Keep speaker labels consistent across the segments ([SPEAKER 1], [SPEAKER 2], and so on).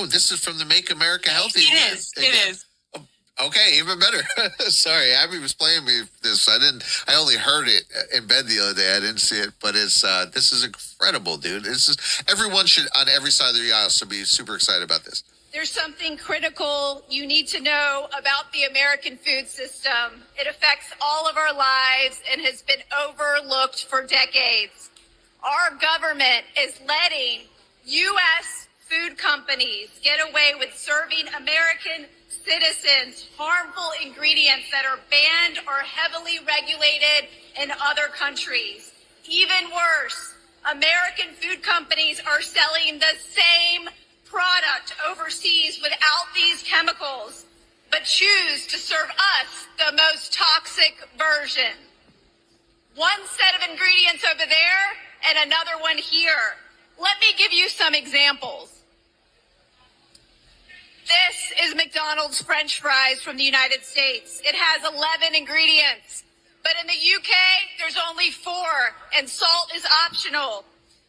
[SPEAKER 1] this is from the Make America Healthy.
[SPEAKER 2] It is. It is.
[SPEAKER 1] Okay, even better. Sorry, Abby was playing me this. I only heard it in bed the other day. I didn't see it, but it's this is incredible, dude. This is everyone should on every side of the aisle should be super excited about this.
[SPEAKER 3] There's something critical you need to know about the American food system. It affects all of our lives and has been overlooked for decades. Our government is letting U.S. food companies get away with serving American citizens harmful ingredients that are banned or heavily regulated in other countries. Even worse, American food companies are selling the same product overseas without these chemicals, but choose to serve us the most toxic version. One set of ingredients over there and another one here. Let me give you some examples. This is McDonald's French fries from the United States. It has 11 ingredients, but in the UK, there's only 4, and salt is optional.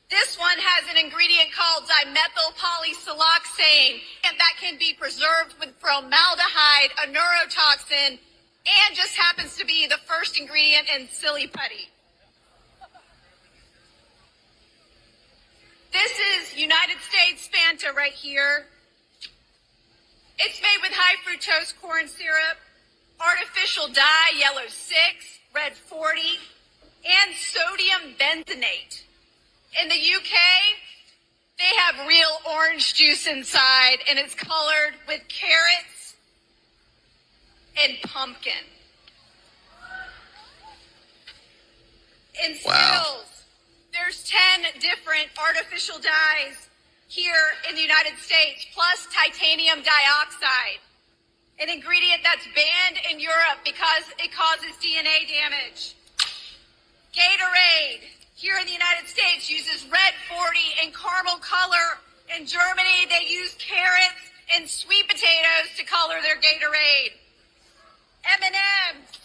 [SPEAKER 3] This one has an ingredient called dimethyl polysiloxane, and that can be preserved with formaldehyde, a neurotoxin, and just happens to be the first ingredient in silly putty. This is United States Fanta right here. It's made with high fructose corn syrup, artificial dye, yellow 6, red 40, and sodium bentonate. In the UK, they have real orange juice inside, and it's colored with carrots and pumpkin. In stills, there's 10 different artificial dyes here in the United States, plus titanium dioxide, an ingredient that's banned in Europe because it causes DNA damage. Gatorade, here in the United States, uses red 40 and caramel color. In Germany, they use carrots and sweet potatoes to color their Gatorade. M&M's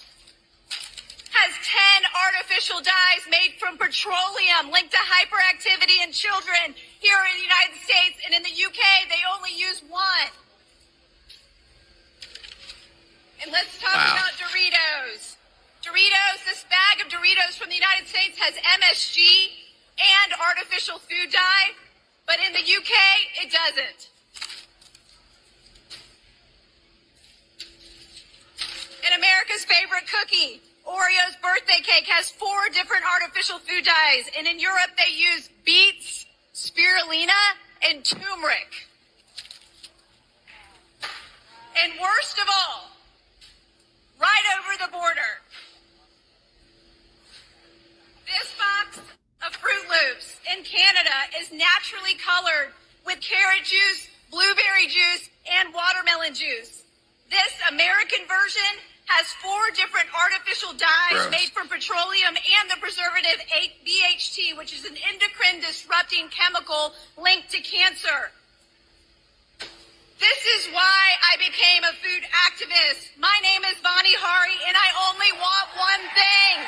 [SPEAKER 3] has 10 artificial dyes made from petroleum linked to hyperactivity in children here in the United States, and in the UK, they only use 1. And let's talk about Doritos. Doritos, this bag of Doritos from the United States has MSG and artificial food dye, but in the UK, it doesn't. And America's favorite cookie, Oreo's birthday cake, has 4 different artificial food dyes, and in Europe, they use beets, spirulina, and turmeric. And worst of all, right over the border, this box of Fruit Loops in Canada is naturally colored with carrot juice, blueberry juice, and watermelon juice. This American version has 4 different artificial dyes made from petroleum and the preservative BHT, which is an endocrine-disrupting chemical linked to cancer. This is why I became a food activist. My name is Vani Hari, and I only want one thing.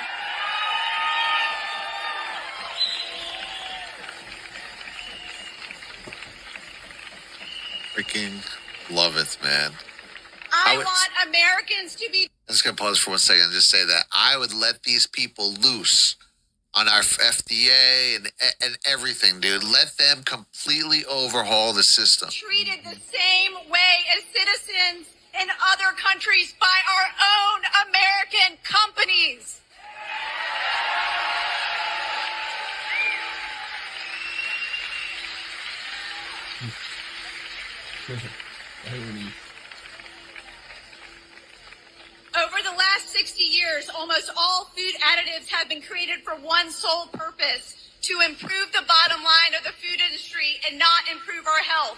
[SPEAKER 1] Freaking love it, man.
[SPEAKER 3] I want Americans to be...
[SPEAKER 1] I'm just going to pause for 1 second and just say that I would let these people loose on our FDA and everything, dude. Let them completely overhaul the system.
[SPEAKER 3] Treated the same way as citizens in other countries by our own American companies. Over the last 60 years, almost all food additives have been created for one sole purpose: to improve the bottom line of the food industry and not improve our health.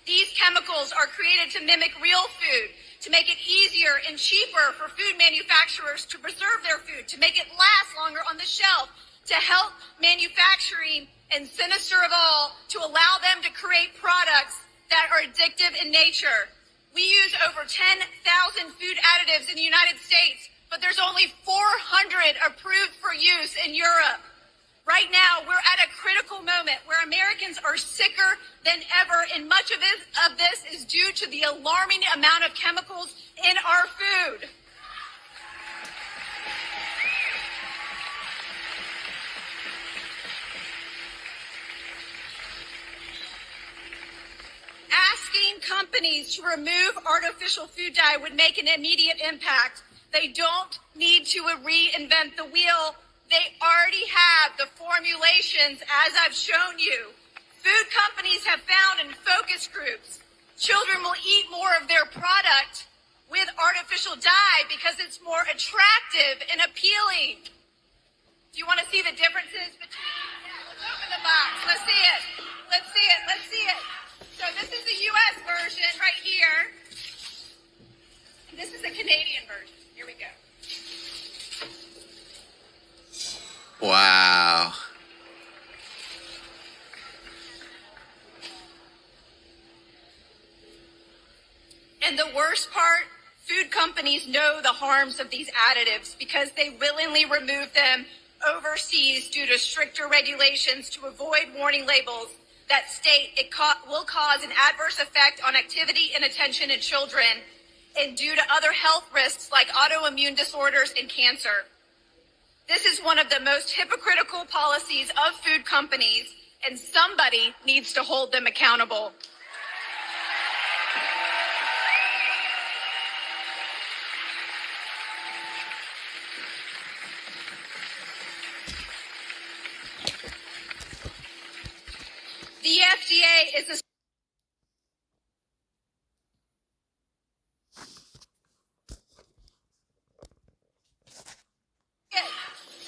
[SPEAKER 3] These chemicals are created to mimic real food, to make it easier and cheaper for food manufacturers to preserve their food, to make it last longer on the shelf, to help manufacturing, and sinister of all, to allow them to create products that are addictive in nature. We use over 10,000 food additives in the United States, but there's only 400 approved for use in Europe. Right now, we're at a critical moment where Americans are sicker than ever, and much of this is due to the alarming amount of chemicals in our food. Asking companies to remove artificial food dye would make an immediate impact. They don't need to reinvent the wheel. They already have the formulations, as I've shown you. Food companies have found in focus groups, children will eat more of their product with artificial dye because it's more attractive and appealing. Do you want to see the differences between? Yeah, let's open the box. Let's see it. Let's see it. Let's see it. So this is the U.S. version right here. This is the Canadian version. Here we go.
[SPEAKER 1] Wow.
[SPEAKER 3] And the worst part, food companies know the harms of these additives because they willingly remove them overseas due to stricter regulations to avoid warning labels that state it will cause an adverse effect on activity and attention in children and due to other health risks like autoimmune disorders and cancer. This is one of the most hypocritical policies of food companies, and somebody needs to hold them accountable. The FDA is a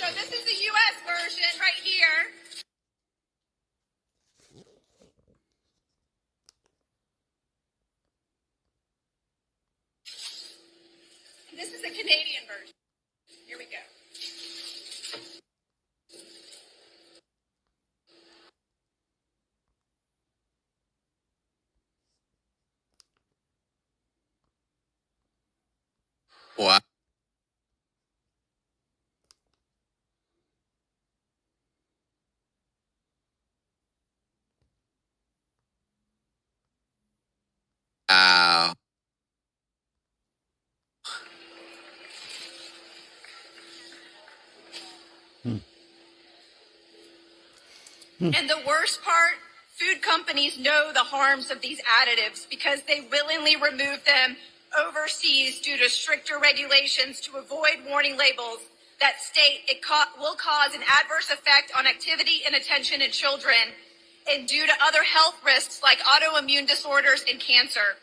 [SPEAKER 3] So this is the U.S. version right here. And this is the Canadian version. Here we go.
[SPEAKER 1] Wow. Wow.
[SPEAKER 3] And the worst part, food companies know the harms of these additives because they willingly remove them overseas due to stricter regulations to avoid warning labels that state it will cause an adverse effect on activity and attention in children and due to other health risks like autoimmune disorders and cancer.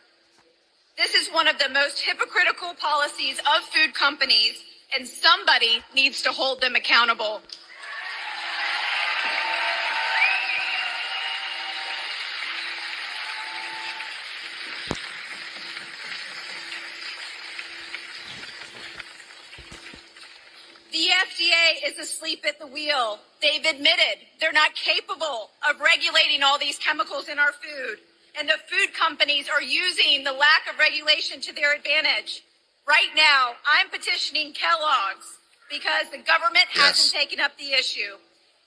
[SPEAKER 3] This is one of the most hypocritical policies of food companies, and somebody needs to hold them accountable. The FDA is asleep at the wheel. They've admitted they're not capable of regulating all these chemicals in our food. And the food companies are using the lack of regulation to their advantage. Right now, I'm petitioning Kellogg's because the government hasn't taken up the issue.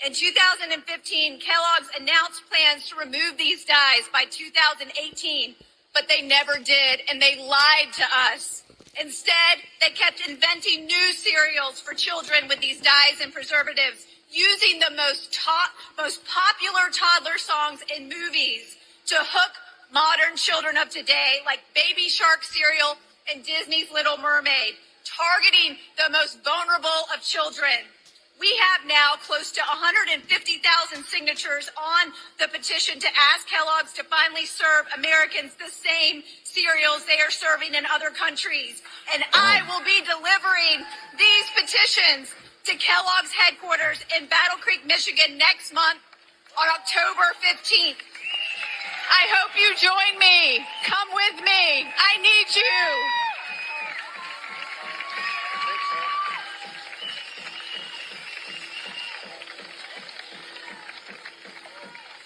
[SPEAKER 3] In 2015, Kellogg's announced plans to remove these dyes by 2018, but they never did, and they lied to us. Instead, they kept inventing new cereals for children with these dyes and preservatives, using the most popular toddler songs in movies to hook modern children of today, like Baby Shark cereal and Disney's Little Mermaid, targeting the most vulnerable of children. We have now close to 150,000 signatures on the petition to ask Kellogg's to finally serve Americans the same cereals they are serving in other countries. And I will be delivering these petitions to Kellogg's headquarters in Battle Creek, Michigan next month on October 15th. I hope you join me. Come with me. I need you.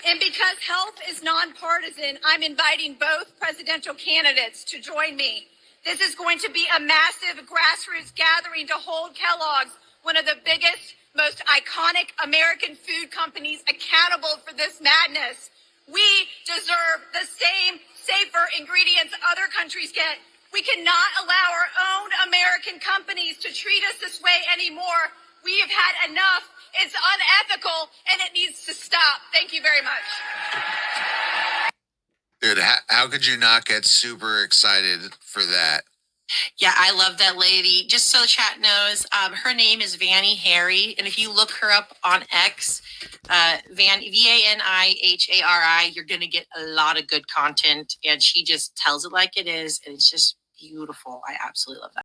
[SPEAKER 3] And because health is nonpartisan, I'm inviting both presidential candidates to join me. This is going to be a massive grassroots gathering to hold Kellogg's, one of the biggest most iconic American food companies accountable for this madness. We deserve the same safer ingredients other countries get. We cannot allow our own American companies to treat us this way anymore. We have had enough. It's unethical and it needs to stop. Thank you very much.
[SPEAKER 1] Dude, how could you not get super excited for that?
[SPEAKER 2] Yeah, I love that lady. Just so the chat knows, her name is Vannie Harry, and if you look her up on X, VANIHARI, you're gonna get a lot of good content, and she just tells it like it is, and it's just beautiful. I absolutely love that.